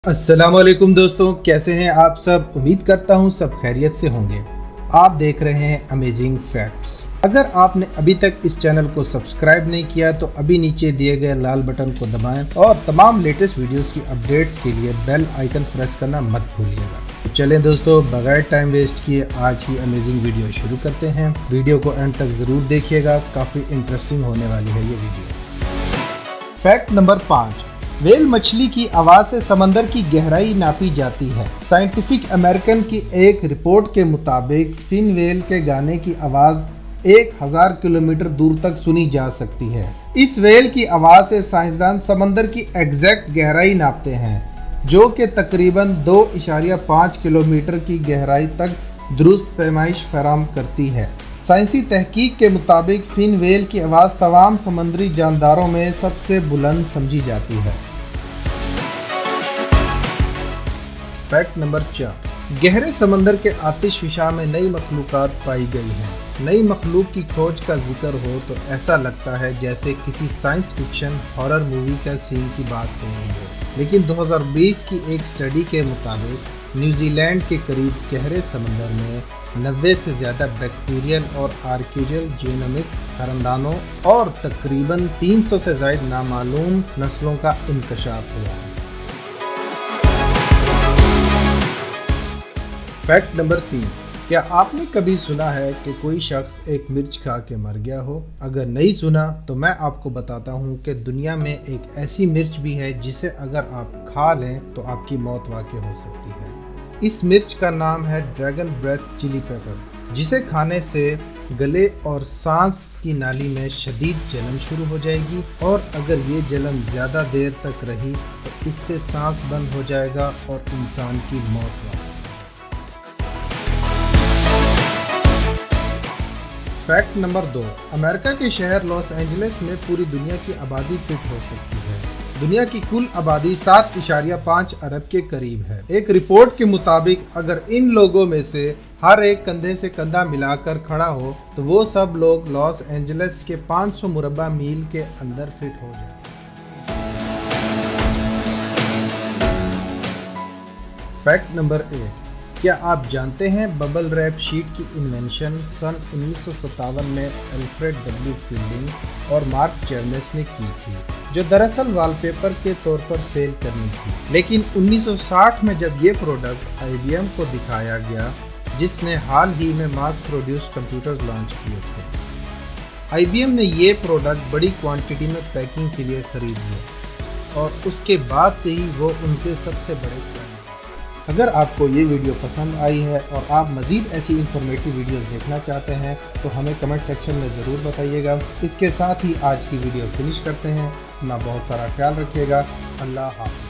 अस्सलाम वालेकुम दोस्तों, कैसे हैं आप सब। उम्मीद करता हूं सब खैरियत से होंगे। आप देख रहे हैं अमेजिंग फैक्ट्स। अगर आपने अभी तक इस चैनल को सब्सक्राइब नहीं किया तो अभी नीचे दिए गए लाल बटन को दबाएं और तमाम लेटेस्ट वीडियोस की अपडेट्स के लिए बेल आइकन प्रेस करना मत भूलिएगा। तो चलें दोस्तों, बगैर टाइम वेस्ट किए आज की अमेजिंग वीडियो शुरू करते हैं। वीडियो को एंड तक ज़रूर देखिएगा, काफ़ी इंटरेस्टिंग होने वाली है ये वीडियो। फैक्ट नंबर 5, व्हेल मछली की आवाज से समंदर की गहराई नापी जाती है। साइंटिफिक अमेरिकन की एक रिपोर्ट के मुताबिक फिन व्हेल के गाने की आवाज 1000 किलोमीटर दूर तक सुनी जा सकती है। इस व्हेल की आवाज से साइंसदान समंदर की एग्जैक्ट गहराई नापते हैं, जो कि तकरीबन 2.5 किलोमीटर की गहराई तक दुरुस्त पैमाइश फराहम करती है। साइंसी तहकीक के मुताबिक फिन व्हेल की आवाज़ तमाम समुद्री जानदारों में सबसे बुलंद समझी जाती है। फैक्ट नंबर 4, गहरे समंदर के आतिशफिशा में नई मखलूक़ात पाई गई हैं। नई मखलूक की खोज का जिक्र हो तो ऐसा लगता है जैसे किसी साइंस फिक्शन हॉरर मूवी का सीन की बात हो रही है, लेकिन 2020 की एक स्टडी के मुताबिक न्यूजीलैंड के करीब गहरे समंदर में 90 से ज़्यादा बैक्टीरियल और आर्कियल जीनोमिक खरंदानों और तकरीबन 300 से ज़ायद नामालूम नस्लों का इंकशाफ हुआ है। फैक्ट नंबर 3, क्या आपने कभी सुना है कि कोई शख्स एक मिर्च खा के मर गया हो? अगर नहीं सुना तो मैं आपको बताता हूँ कि दुनिया में एक ऐसी मिर्च भी है जिसे अगर आप खा लें तो आपकी मौत वाक़ई हो सकती है। इस मिर्च का नाम है ड्रैगन ब्रेथ चिली पेपर, जिसे खाने से गले और सांस की नाली में शदीद जलन शुरू हो जाएगी और अगर ये जलन ज़्यादा देर तक रही तो इससे सांस बंद हो जाएगा और इंसान की मौत होगी। फैक्ट नंबर 2, अमेरिका के शहर लॉस एंजलिस में पूरी दुनिया की आबादी फिट हो सकती है। दुनिया की कुल आबादी 7.5 अरब के करीब है। एक रिपोर्ट के मुताबिक अगर इन लोगों में से हर एक कंधे से कंधा मिलाकर खड़ा हो तो वो सब लोग लॉस एंजलिस के 500 मुरब्बा मील के अंदर फिट हो जाए। फैक्ट नंबर 1, क्या आप जानते हैं बबल रैप शीट की इन्वेंशन सन 1957 में अल्फ्रेड डब्ल्यू फील्डिंग और मार्क चेरमेस ने की थी, जो दरअसल वॉलपेपर के तौर पर सेल करनी थी। लेकिन 1960 में जब ये प्रोडक्ट IBM को दिखाया गया, जिसने हाल ही में मास प्रोड्यूस कंप्यूटर्स लॉन्च किए थे, IBM ने ये प्रोडक्ट बड़ी क्वांटिटी में पैकिंग के लिए खरीद लिया और उसके बाद से ही वो उनके सबसे बड़े क्लाइंट। अगर आपको ये वीडियो पसंद आई है और आप मज़ीद ऐसी इंफॉर्मेटिव वीडियोस देखना चाहते हैं तो हमें कमेंट सेक्शन में ज़रूर बताइएगा। इसके साथ ही आज की वीडियो फिनिश करते हैं। अपना बहुत सारा ख्याल रखिएगा। अल्लाह हाफ़िज़।